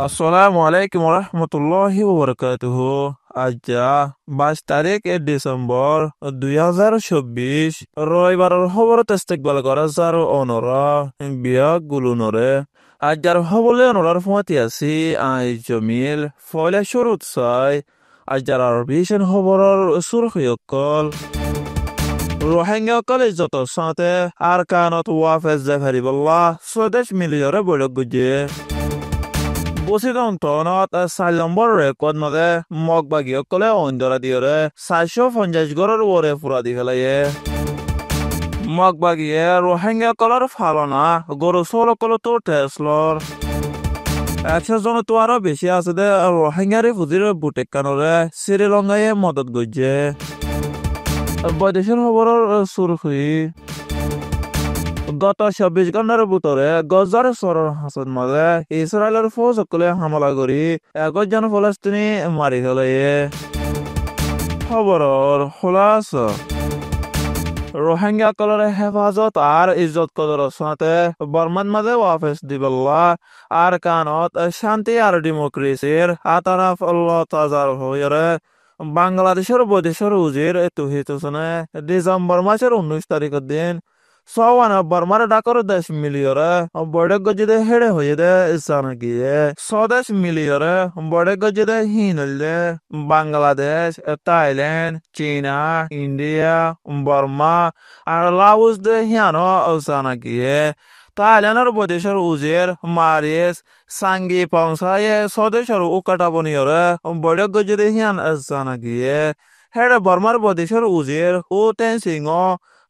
আসসালামু আলাইকুম রহমতুল্লাহি ওবরাকাতুহু। আজ 22 তারিখ ডিসেম্বর 2024 রবিবারের খবর ইস্তেকবাল করা যার অনরা বিয়া গুলুনরে আজ হবলে অনরার ফুয়াতি আছি আই জমিল ফয়লা শুরুত চাই আজ আরবিশন খবরের সুরখয়কল রোহিঙ্গা কলেজ যত সাথে আর কানত ওয়াফেজ জাফারিবুল্লাহ স্বদেশ মিলিয়রে বৈঠক গুজে বসিদন্তনত 4 নম্বর রেকর্ড মতে মগবাগীসকলে অন্ধরা দিয়রে 450 গড়ের ওরে ফুরা দি ফেলাইয়ে মগবাগীয়ে রোহিঙ্গাসকলের ফালনা গরু চলকলো তো টেসলর 100 জন তো আরো বেশি আছে দে রোহিঙ্গারে ফুজির বুটেকানরে শ্রীলঙ্কায় মদত গজ্জে বৈদেশিক খবরের সুরখি গত 24 ঘন্টার ভিতরে গজার শহরের হাসন মাঝে ইসরায়েলের ফৌজসকলে হামলা করি 21 জন ফলস্তিনি মারি ফেলে খবরের খোলাসা রোহিঙ্গাসকলের হেফাজত আর ইজ্জত কদরের সাথে বর্মান মাঝে ওয়াফেস দিবল্লা আর কানত শান্তি আর ডেমোক্রেসির আতারাফ আল্লাহ তাজার হয়ে বাংলাদেশের বৈদেশিক উজির তুহিত হোসেনে ডিসেম্বর মাসের 19 তারিখের দিন সওয়ানা বর্মার ডাকর 10 মিলিয়রে বড় গজিদে হেড়ে হয়ে দে ইসান গিয়ে 110 মিলিয়রে বড় গজিদে হিনলে বাংলাদেশ থাইল্যান্ড চীনা ইন্ডিয়া বর্মা আর লাউস দে হিয়ানো ইসান গিয়ে থাইল্যান্ডের বৈদেশিক উজির মারিস সাঙ্গি পংসায়ে স্বদেশের উকাটাবনিয়রে বড় গজিদে হিয়ান ইসান গিয়ে হেড়ে বর্মার বৈদেশিক উজির ও টেন সিংহ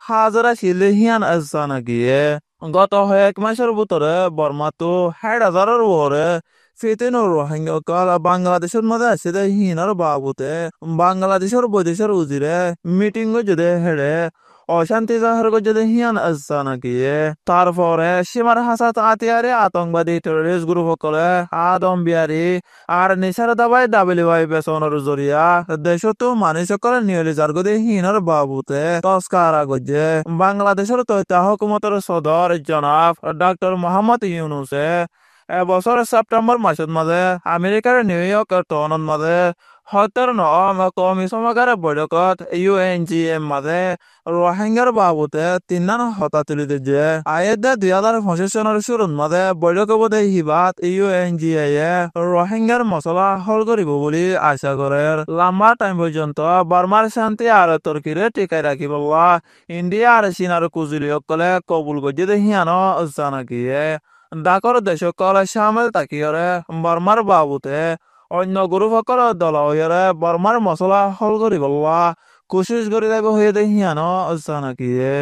হাজারা ছিলে হিয়ান আসানা গিয়ে গত 1 মাসের ভিতরে বর্মা তো 1,000-এর ওরে ফিতিন রোহিঙ্গা বাংলাদেশের মধ্যে আসছে হিনার বাবুতে বাংলাদেশের বৈদেশের উজিরে মিটিং যদি হেড়ে অশান্তি জাহার যদি হিয়ান আসানা গিয়ে তারপরে সীমার হাসাত আতিয়ারে আতঙ্কবাদী টেররিস্ট গ্রুপ সকলে আদম বিহারি আর নিসার দাবাই ডাবলিউআই বেসনের জরিয়া দেশতো মানুষ সকলে নিয়লি যার গদি হিনার বাবুতে তস্কারা গজে বাংলাদেশের তথ্য হুকুমতের সদর জনাব ডক্টর মোহাম্মদ ইউনুসে এবছর সেপ্টেম্বর মাসের মাঝে আমেরিকার নিউ ইয়র্ক টাউনের মাঝে হত্যার কমিশনার বৈঠকত ইউএনজিএম মাঝে রোহিঙ্গার বাবুতে 3 হতা তুলি দিছে আয়েদে 2025 সনের শুরুর মাঝে বৈঠক বোধে হিবাত ইউএনজিএ রোহিঙ্গার মশলা হল করিব বলে আশা করে লম্বা টাইম পর্যন্ত বর্মার শান্তি আর তুর্কিরে টিকাই রাখিব ইন্ডিয়া আর চীনার কুজুলিসকলে কবুল গজিয়ে হিয়ানো জানাকিয়ে ডাকর দেশসকল সামিল তাকিয়রে বর্মার বাবুতে অন্য গ্রুপসকল দল হয়ে বর্মার মশলা হল করিব কোশিশ করে যাইব হয়ে হিয়ানো জানাকিয়ে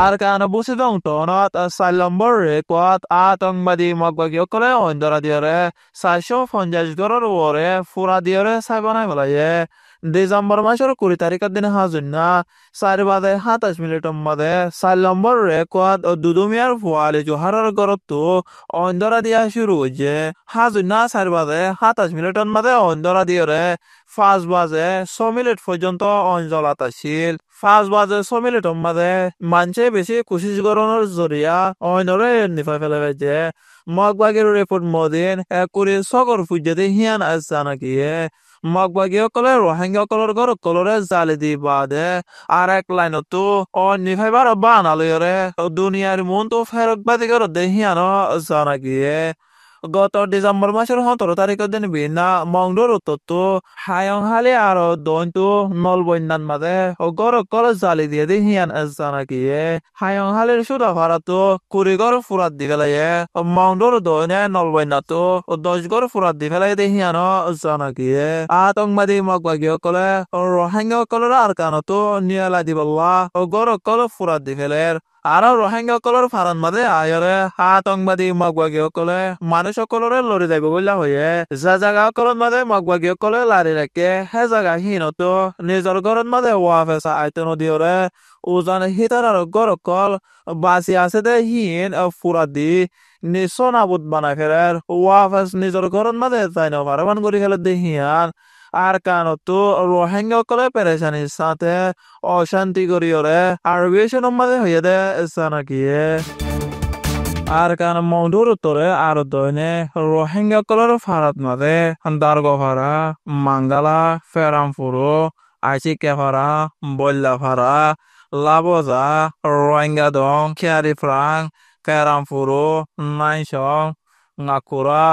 আর কারণ বুঝে দং টনত 4 নম্বর রেকর্ড আতঙ্কবাদী মগবাগীসকলে অন্ধরা দিয়রে 450 গড়ের ওরে ফুরা দিয়রে সাইবানাই বলাইয়ে ডিসেম্বর মাসের 20 তারিখের দিন হাজুন্না 4:27 মাঝে 4 নম্বর রেকর্ড দুদুমিয়ার ফুয়ালি জোহারের গড়ত অন্ধরা দিয়া শুরু হয়েছে হাজুন্না 4:27 মাঝে অন্ধরা দিয়রে 5:06 পর্যন্ত অঞ্চল আছিল 5:06 মাঝে মানুষে বেশি কোশিশ করানোর জরিয়া অন্যরে নিফাই ফেলে গেছে মগবাগের রিপোর্ট মদিন 1 সকর ফুজাতে হিয়ান আসা নাকি মগবাগীসকলে রোহিঙ্গাসকলের ঘর কলরে জালি দি বাদে আর এক লাইনতো নিফাইবার বানালয়রে দুনিয়ার মন তো ফেরক বাদি করে দেহিয়ানো জানাগিয়ে গত ডিসেম্বর মাসের 17 তারিখের দিন বিনা মংডোর উত্তর হায়ংহালি আর দৈন্তু নলবন্যান মাঝে গর কল জালি দিয়ে হিয়ান জানাকিয়ে হায়ংহালির সুদা ভাড়াতো 20 গড় ফুরাত দি ফেলাইয়ে মংডোর দৈনে নলবন্যাতো 10 গড় ফুরাত দি ফেলাই হিয়ান জানাকিয়ে আতঙ্কবাদী মগবাগীসকলে রোহিঙ্গাসকলের আর কানতো নিয়ালা দিবল্লা গর কল ফুরাত দি ফেলের আর রোহিঙ্গাসকলের ফারান মাঝে আয়রে আতঙ্কবাদী মগবাগীসকলে মানুষসকলরে লড়ি যাইব বলিয়া হয়ে যা জায়গা সকলের মাঝে মগবাগীসকলে লারি রাখে সে জায়গা হিনতো নিজৰ ঘরের মাঝে ওয়াফেসা আইতে নদীরে উজান হিতার আর গরকল বাঁচি আছে দে হিন ফুরা দি নিশ্চয় নাবুদ বানাই ফেরার ওয়াফেস নিজৰ ঘরের মাঝে যাই না ভারবান করি ফেলে দে হিয়ান আর কানতো রোহিঙ্গাসকলে পেরেশানির সাথে অশান্তি করিয়রে আর বেশি নম্বরে হয়ে দে নাকি আর কান মৌদুর উত্তরে আর দৈনে রোহিঙ্গা কলর ফারাত মাদে দারগোফারা মাঙ্গালা ফেরামপুরো আইচিকেফারা বল্লাফারা লাবজা রোহিঙ্গা দং খেয়ারিফ্রাং কেরামপুরো নাইসং নাকুরা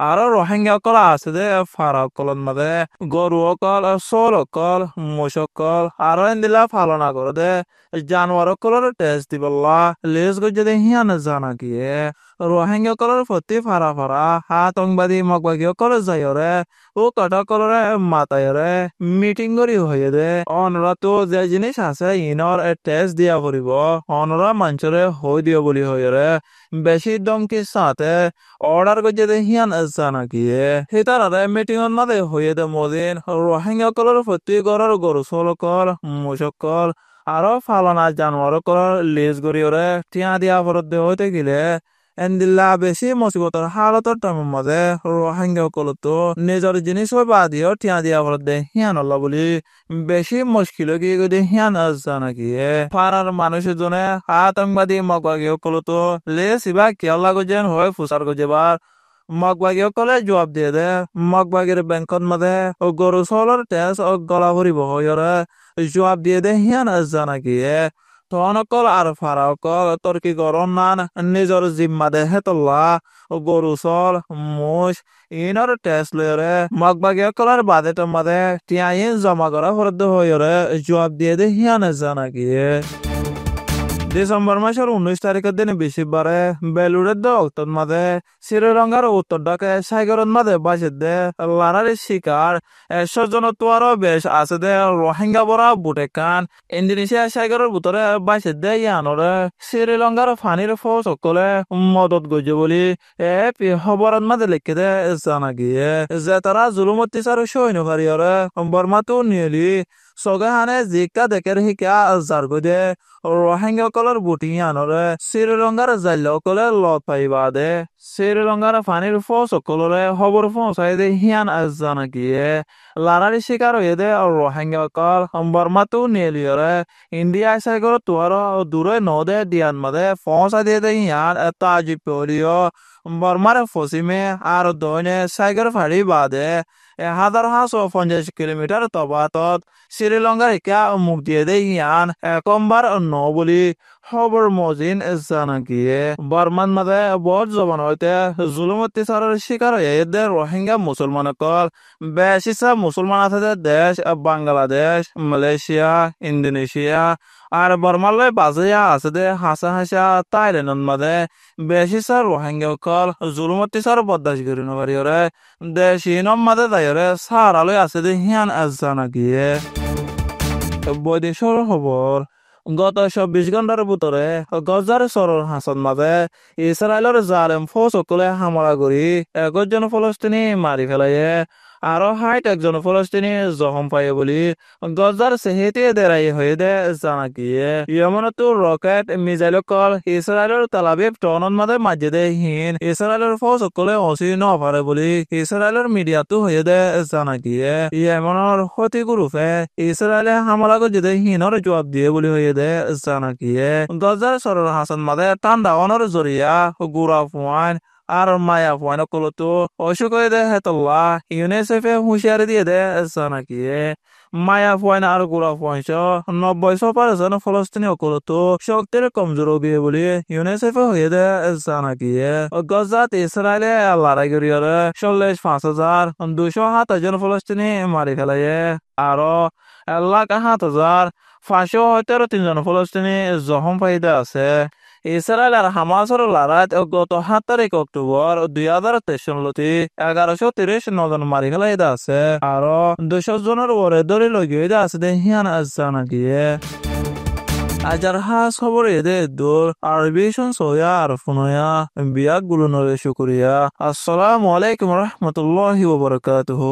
আরো রোহিঙ্গা কল আছে দে ফারা কলন মাদে গরু অকল সোল অকল মোষ অকল আরো এন্দিলা ফালনা করে দে জানোয়ার কলর টেস্ট দিবল্লা লেজ গজে হিয়ান জানা গিয়ে রোহিঙ্গা কলর ফতি ফারা ফারা আতঙ্কবাদী মগবাগী কল যাইরে ও কটা কলরে মাতায়রে মিটিং করি হয়ে দে অনরা তো যে জিনিস আছে ইনর টেস্ট দিয়া পড়িব অনরা মঞ্চরে হই দিও বলি হয়ে বেশি দমকি সাথে অর্ডার গজে দে হিয়ান জানা গিয়ে হিতারে মিটিং মাদে হয়ে দে মদিন রোহিঙ্গা কলর ফতি গরর গরু সোল কল মোষ কল আরো ফালানা জানোয়ার কলর লেজ গড়িয়রে টিয়া দিয়া ফরত দে হইতে গেলে এন্দিল্লা বেশি মুসিবতর হালতর টাইমের মাঝে রোহিঙ্গা কলতো নিজের জিনিস বাদিও টিয়া দিয়া ফরত দে হিয়ান আল্লাহ বলি বেশি মুশকিল গিয়ে গিয়ে হিয়ান জানা গিয়ে পাড়ার মানুষের জন্য আতঙ্কবাদী মগবাগী কলতো লে সিবা কেলা গজেন হয় ফুসার গজেবার মগবাগী কলে জবাব দিয়ে দে মগবাগীর ব্যাংকত মাঝে ও গরু সলর তেজ ও গলা ভরিব হইরে জবাব দিয়ে দে হিয়ান জানা গিয়ে তনকল আর ফারাকল তর্কি গরম নান নিজর জিম্মা দে হেতল্লা গরু সল মোষ ইনর টেস্ট লয়রে মগবাগী কলার বাদে তোমাদে টিয়াইন জমা করা ফরদ হইরে জবাব দিয়ে দে হিয়ান জানা গিয়ে ডিসেম্বর মাসের 19 তারিখের দিনে বৃহস্পতিবারে বেলুড়ের দক্তর মাঝে শ্রীলঙ্কার উত্তর ঢাকা সাগরের মাঝে বাসে দে লারারি শিকার 100 জন তোয়ারও বেশ আছে দে রোহিঙ্গা বরা বুটে কান ইন্দোনেশিয়া সাগরের ভিতরে বাসে দে ইয়ানরে শ্রীলঙ্কার ফানির ফৌজ সকলে মদত গজে বলি খবরের মাঝে লিখে দে জানা গিয়ে যে তারা জুলুম অত্যাচার সৈন্য ভারিয়রে বর্মাতো নিয়েলি সগাহানে জিকা দেখের হিকা জার গদে রোহিঙ্গা কলর বুটিয়ানরে শ্রীলঙ্কার জাল্য কলে লত পাইবা দে শ্রীলঙ্কার ফানির ফৌজ সকলরে খবর পৌঁছাই দে হিয়ান জানা গিয়ে লারারি শিকার হয়ে দে রোহিঙ্গা কল বর্মাতো নিয়েলিয়রে ইন্ডিয়া সাগর তোয়ার দূরে নদে দিয়ান মাদে পৌঁছাই দিয়ে দে হিয়ান তাজি পলিও বর্মার পশ্চিমে আর দৈনে সাগর ফাড়ি বাদে 1550 কিলোমিটার তবাতত শ্রীলঙ্কার ইকা মুখ দিয়ে দে ইয়ান একম্বার ন বলি খবর মজিন জানা গিয়ে বর্মান মাঝে বহুত জবান হইতে জুলুম অত্যাচারের শিকার হয়ে দে রোহিঙ্গা মুসলমান কল বেশিসা মুসলমান আছে দেশ বাংলাদেশ মালয়েশিয়া ইন্দোনেশিয়া আর বর্মালয় বাজিয়া আছে দে হাসা হাসা থাইল্যান্ড মাঝে বেশিসা রোহিঙ্গা কল জুলুম অত্যাচার বদাস করি নবারিয়রে দেশিনম মাঝে দায়রে সারালয় আছে দে হিয়ান জানা গিয়ে বৈদেশিক খবর গত 24 ঘন্টার ভিতরে গজার সরর হাসন মাঝে ইসরায়েলের জালেম ফৌজ সকলে হামলা করি 21 জন ফলস্তিনি মারি ফেলাইয়ে আরো 60 একজন ফলস্তিনি জখম পায় বলি গজার সেহেতে দেরাই হয়ে দে জানা গিয়ে ইয়েমেনতো রকেট মিসাইল কল ইসরায়েলের তেলাবিব টনন মাঝে মাঝে দে হিন ইসরায়েলের ফৌজ সকলে অসি নপারে বলি ইসরায়েলের মিডিয়াতো হয়ে দে জানা গিয়ে ইয়েমেনের ক্ষতি গ্রুপে ইসরায়েলে হামলা করে দে হিনর জবাব দিয়ে বলি হয়ে দে জানা গিয়ে গজার সরর হাসান মাঝে ঠান্ডা অনর জরিয়া গুড়া ফুয়ান আর মায়া ফুয়ান কলতো অসুখ দে হেতল্লা ইউনিসেফে হুঁশিয়ারি দিয়ে দে জানা গিয়ে মায়া ফুয়ান আর গুড়া ফুয়াইছ 90% ফলস্তিনি কলতো শক্তির কমজোর গিয়ে বলি ইউনিসেফে হয়ে দে জানা গিয়ে গজাত ইসরায়েলে লড়াই করিয়রে 45,207 জন ফলস্তিনি মারি ফেলাইয়ে আরো 1,07,513 জন ফলস্তিনি জখম পাইতে আছে ইসরায়েল আর হামাসের লড়াইত গত 7 তারিখ অক্টোবর 2023 সালতি 1139 জন মারি ফেলাইতে আছে আরো 200 জনের ওরে ধরে লইতে আছে দে হিয়ান জানা গিয়ে আজার হাস খবর এদে দূর আরবি সোয়া আর ফোনয়া বিয়া গুলো নরে শুকরিয়া আসসালামু আলাইকুম রহমতুল্লাহি ওয়া বারাকাতুহু